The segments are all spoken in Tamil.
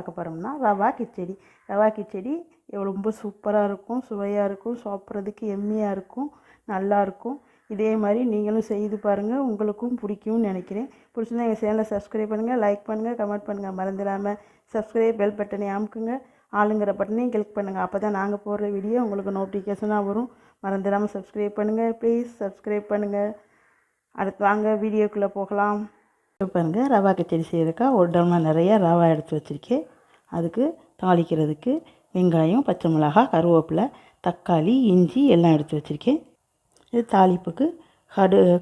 பார்க்க போகிறோம்னா ரவா கிச்சடி. ரவா கிச்சடி ரொம்ப சூப்பராக இருக்கும், சுவையாக இருக்கும், சாப்பிட்றதுக்கு எம்மியாக இருக்கும், நல்லாயிருக்கும். இதே மாதிரி நீங்களும் செய்து பாருங்கள், உங்களுக்கும் பிடிக்கும்னு நினைக்கிறேன். பிடிச்சிருந்தா எங்கள் சேனலை சப்ஸ்கிரைப் பண்ணுங்கள், லைக் பண்ணுங்கள், கமெண்ட் பண்ணுங்கள். மறந்துடாமல் சப்ஸ்கிரைப் பெல் பட்டனை அமுக்குங்க, ஆளுங்கிற பட்டனையும் கிளிக் பண்ணுங்கள். அப்போ தான் நாங்கள் போடுற வீடியோ உங்களுக்கு நோட்டிஃபிகேஷனாக வரும். மறந்துடாமல் சப்ஸ்கிரைப் பண்ணுங்கள், ப்ளீஸ் சப்ஸ்கிரைப் பண்ணுங்கள். அடுத்து வாங்க வீடியோக்குள்ளே போகலாம். பாருங்கள், ரவா கிச்சடி செய்கிறதுக்கா ஒரு டம்ளர் நிறைய ரவா எடுத்து வச்சுருக்கேன். அதுக்கு தாளிக்கிறதுக்கு வெங்காயம், பச்சை மிளகாய், கருவேப்பிலை, தக்காளி, இஞ்சி எல்லாம் எடுத்து வச்சுருக்கேன். இது தாளிப்புக்கு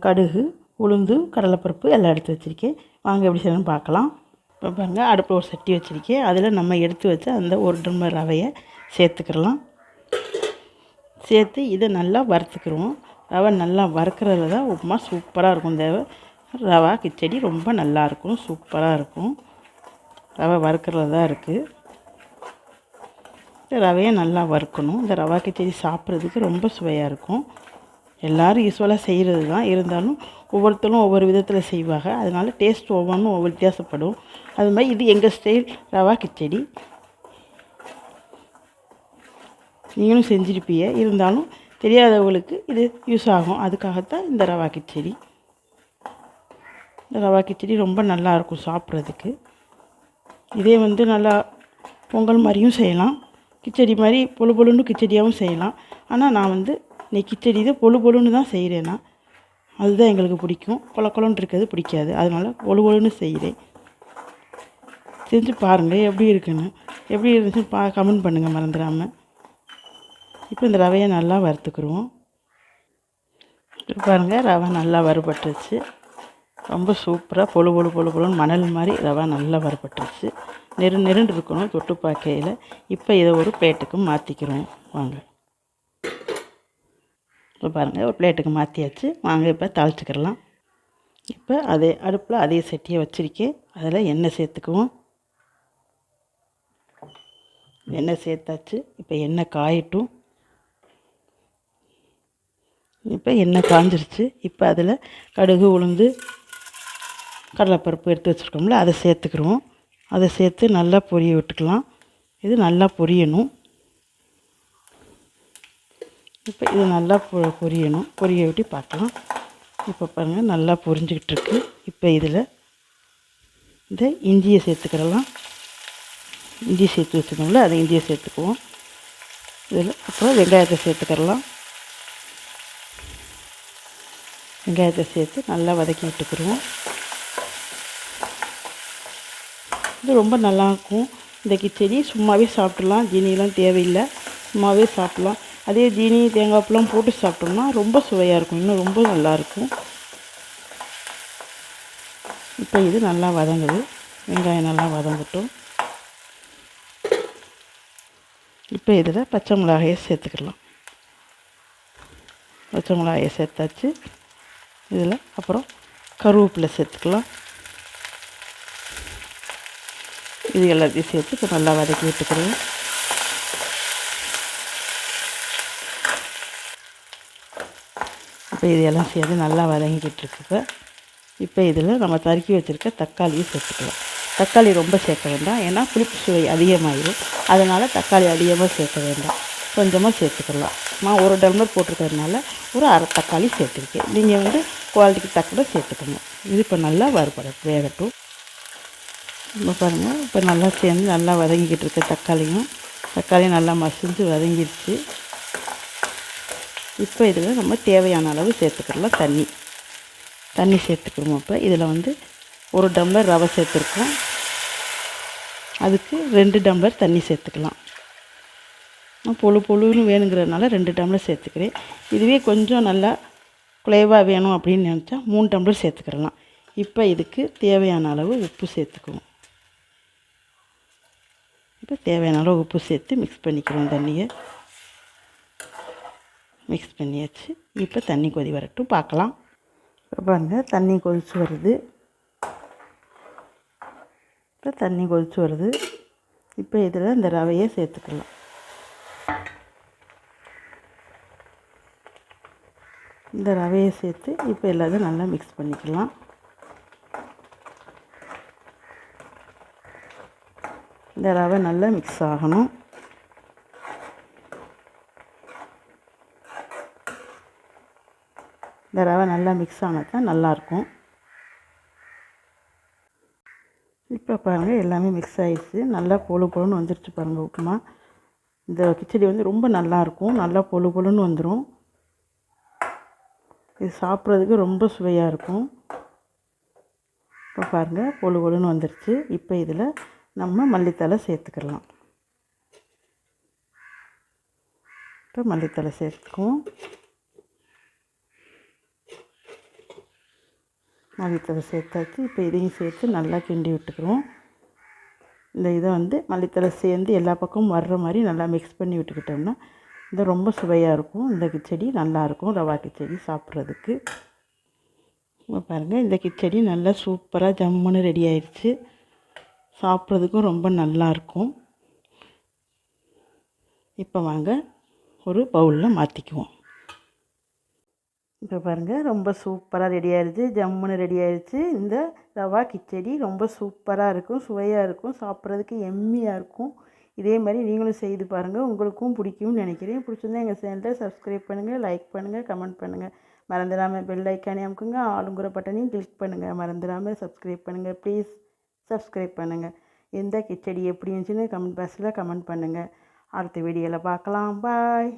கடுகு, உளுந்து, கடலைப்பருப்பு எல்லாம் எடுத்து வச்சுருக்கேன். வாங்க எப்படி செய்யணும்னு பார்க்கலாம். இப்போ பாருங்கள், அடுப்பில் ஒரு சட்டி வச்சுருக்கேன். அதில் நம்ம எடுத்து வச்ச அந்த ஒரு டம்ளர் ரவையை சேர்த்துக்கிறலாம். சேர்த்து இதை நல்லா வறுத்துக்கிடுவோம். ரவை நல்லா வறுக்கிறதுல தான் உப்புமா சூப்பராக இருக்கும். இந்த ரவா கிச்சடி ரொம்ப நல்லாயிருக்கும், சூப்பராக இருக்கும். ரவை வறுக்கிறதுல தான் இருக்குது. இந்த ரவையை நல்லா வறுக்கணும். இந்த ரவா கிச்சடி சாப்பிட்றதுக்கு ரொம்ப சுவையாக இருக்கும். எல்லோரும் யூஸ்வலாக செய்கிறது தான், இருந்தாலும் ஒவ்வொருத்தரும் ஒவ்வொரு விதத்தில் செய்வாங்க. அதனால் டேஸ்ட் ஒவ்வொன்றும் ஒவ்வொரு வித்தியாசப்படும். அது மாதிரி இது எங்கள் ஸ்டைல் ரவா கிச்சடி. நீங்களும் செஞ்சுருப்பீங்க, இருந்தாலும் தெரியாதவங்களுக்கு இது யூஸ் ஆகும். அதுக்காகத்தான் இந்த ரவா கிச்சடி. இந்த ரவா கிச்சடி ரொம்ப நல்லாயிருக்கும் சாப்பிட்றதுக்கு. இதே நல்லா பொங்கல் மாதிரியும் செய்யலாம், கிச்சடி மாதிரி பொழு பொழுன்னு கிச்சடியாகவும் செய்யலாம். ஆனால் நான் இன்னைக்கு கிச்சடி இது பொழு பொழுன்னு தான் செய்கிறேன்னா, அதுதான் எங்களுக்கு பிடிக்கும். கொலன்னு இருக்கிறது பிடிக்காது, அதனால் பொழு பொழுன்னு செய்கிறேன். செஞ்சு பாருங்கள் எப்படி இருக்குன்னு. எப்படி இருந்துச்சு கமெண்ட் பண்ணுங்கள் மறந்துடாமல். இப்போ இந்த ரவையை நல்லா வறுத்துக்குருவோம். பாருங்கள், ரவை நல்லா வறுபட்டுருச்சு. ரொம்ப சூப்பராக பொழு பொழுன்னு மணல் மாதிரி ரவை நல்லா வறுபட்டுருச்சு. நெருண்டு இருக்கணும் தொட்டு பார்க்கையில். இப்போ இதை ஒரு பிளேட்டுக்கு மாற்றிக்கிறோம். வாங்க, இப்போ பாருங்கள், ஒரு பிளேட்டுக்கு மாற்றியாச்சு. வாங்க இப்போ தாளிச்சுக்கிடலாம். இப்போ அதே அடுப்பில் அதே சட்டியை வச்சுருக்கேன். அதில் எண்ணெய் சேர்த்துக்குவோம். எண்ணெய் சேர்த்தாச்சு. இப்போ எண்ணெய் காயட்டும். இப்போ எண்ணெய் காஞ்சிருச்சு. இப்போ அதில் கடுகு, உளுந்து, கடலைப்பருப்பு எடுத்து வச்சுருக்கோம்ல, அதை சேர்த்துக்கிறோம். அதை சேர்த்து நல்லா பொரிய விட்டுக்கலாம். இது நல்லா பொரியணும். இப்போ இது நல்லா பொரியணும். பொரிய விட்டு பார்க்கலாம். இப்போ பாருங்கள், நல்லா பொரிஞ்சிக்கிட்டு இருக்கு. இப்போ இதில் இந்த இஞ்சியை சேர்த்துக்கிறலாம். இஞ்சி சேர்த்து வச்சுக்கோங்கள, அதை இஞ்சியை சேர்த்துக்குவோம். இதில் அப்புறம் வெங்காயத்தை சேர்த்துக்கிறலாம். வெங்காயத்தை சேர்த்து நல்லா வதக்கி விட்டுக்கிடுவோம். இது ரொம்ப நல்லாயிருக்கும். இந்த கிச்சடி சும்மாவே சாப்பிட்லாம், ஜீனிலாம் தேவையில்லை, சும்மாவே சாப்பிட்லாம். அதே ஜீனி, தேங்காய்ப்பழம் போட்டு சாப்பிட்டோம்னா ரொம்ப சுவையாக இருக்கும், இன்னும் ரொம்ப நல்லாயிருக்கும். இப்போ இது நல்லா வதங்குது. வெங்காயம் நல்லா வதங்கட்டும். இப்போ இதில் பச்சை மிளகாயை சேர்த்துக்கலாம். பச்சை மிளகாயை சேர்த்தாச்சு. இதில் அப்புறம் கருவேப்பிலை சேர்த்துக்கலாம். இது எல்லாத்தையும் சேர்த்து இப்போ நல்லா வதக்கி விட்டுக்கிறேன். இப்போ இதெல்லாம் சேர்த்து நல்லா வதங்கிக்கிட்டு இருக்கு. இப்போ இதில் நம்ம தறுக்கி வச்சுருக்க தக்காளியை சேர்த்துக்கலாம். தக்காளி ரொம்ப சேர்க்க வேண்டாம், ஏன்னா புளிப்பு சுவை அதிகமாகிடும். அதனால் தக்காளி அதிகமாக சேர்க்க வேண்டாம், கொஞ்சமாக சேர்த்துக்கலாம். நான் ஒரு டம்ளர் போட்டிருக்கிறதுனால ஒரு அரை தக்காளி சேர்த்துருக்கேன். நீங்கள் குவாலிட்டிக்கு தக்கன சேர்த்துக்கணும். இது இப்போ நல்லா வேகட்டும். இப்போ பாருங்கள், இப்போ நல்லா சேர்ந்து நல்லா வதங்கிக்கிட்டு இருக்க தக்காளியும் நல்லா மசிஞ்சு வதங்கிடுச்சு. இப்போ இதில் நம்ம தேவையான அளவு சேர்த்துக்கலாம். தண்ணி சேர்த்துக்கிறோம். இப்போ இதில் ஒரு டம்ளர் ரவை சேர்த்துருக்கோம், அதுக்கு 2 டம்ளர் தண்ணி சேர்த்துக்கலாம். நான் பொழுன்னு வேணுங்கிறதுனால 2 டம்ளர் சேர்த்துக்கிறேன். இதுவே கொஞ்சம் நல்லா குலைவாக வேணும் அப்படின்னு நினச்சா 3 டம்ளர் சேர்த்துக்கிறலாம். இப்போ இதுக்கு தேவையான அளவு உப்பு சேர்த்துக்குவோம். இப்போ தேவையான அளவு உப்பு சேர்த்து மிக்ஸ் பண்ணிக்கிறோம். தண்ணியை மிக்ஸ் பண்ணியாச்சு. இப்போ தண்ணி கொதி வரட்டும், பார்க்கலாம். இப்போ பாருங்கள், தண்ணி கொதிச்சு வருது. இப்போ இதில் இந்த ரவையை சேர்த்துக்கலாம். இந்த ரவையை சேர்த்து இப்போ எல்லாத்தையும் நல்லா மிக்ஸ் பண்ணிக்கலாம். இந்த ரவை நல்லா மிக்ஸ் ஆகணும். இந்த ரவை நல்லா மிக்ஸ் ஆனால் தான் நல்லாயிருக்கும். இப்போ பாருங்கள் எல்லாமே மிக்ஸ் ஆகிடுச்சு. நல்லா பொழு பொழுன்னு வந்துடுச்சு பாருங்கள் உப்புமா. இந்த கிச்சடி வந்து ரொம்ப நல்லாயிருக்கும். நல்லா பொழு பொழுன்னு வந்துடும். இது சாப்பிட்றதுக்கு ரொம்ப சுவையாக இருக்கும். இப்போ பாருங்கள் பொழு பொழுன்னு வந்துடுச்சு. இப்போ இதில் நம்ம மல்லித்தழை சேர்த்துக்கலாம். இப்போ மல்லித்தழை சேர்த்துக்குவோம். மல்லித்தழை சேர்த்தாச்சு. இப்போ இதையும் சேர்த்து நல்லா கிண்டி விட்டுக்கிறோம். இந்த இதை வந்து மல்லித்தழை சேர்ந்து எல்லா பக்கமும் வர்ற மாதிரி நல்லா மிக்ஸ் பண்ணி விட்டுக்கிட்டோம்னா இது ரொம்ப சுவையாக இருக்கும். இந்த கிச்சடி நல்லாயிருக்கும் ரவா கிச்சடி சாப்பிட்றதுக்கு. பாருங்கள் இந்த கிச்சடி நல்லா சூப்பராக ஜம்முன்னு ரெடி ஆயிடுச்சு. சாப்பிட்றதுக்கும் ரொம்ப நல்லாயிருக்கும். இப்போ வாங்க ஒரு பவுலில் மாற்றிக்குவோம். இப்போ பாருங்கள் ரொம்ப சூப்பராக ரெடி ஆயிடுச்சு. ஜம்முன்னு ரெடி ஆயிடுச்சு. இந்த ரவா கிச்சடி ரொம்ப சூப்பராக இருக்கும். சுவையாக இருக்கும். சாப்பிட்றதுக்கு எம்மியாக இருக்கும். இதே மாதிரி நீங்களும் செய்து பாருங்கள். உங்களுக்கும் பிடிக்கும்னு நினைக்கிறேன். பிடிச்சிருந்தா எங்கள் சேனலை சப்ஸ்கிரைப் பண்ணுங்கள், லைக் பண்ணுங்கள், கமெண்ட் பண்ணுங்கள். மறந்துடாமல் பெல் ஐக்கானே அமுக்குங்க. ஆளுங்கிற பட்டனையும் கிளிக் பண்ணுங்கள். மறந்துடாமல் சப்ஸ்கிரைப் பண்ணுங்கள். ப்ளீஸ் சப்ஸ்கிரைப் பண்ணுங்கள். எந்த கிச்சடி எப்படி இருந்துச்சுன்னு கமெண்ட் பாக்ஸில் கமெண்ட் பண்ணுங்கள். அடுத்த வீடியோவில் பார்க்கலாம். பாய்.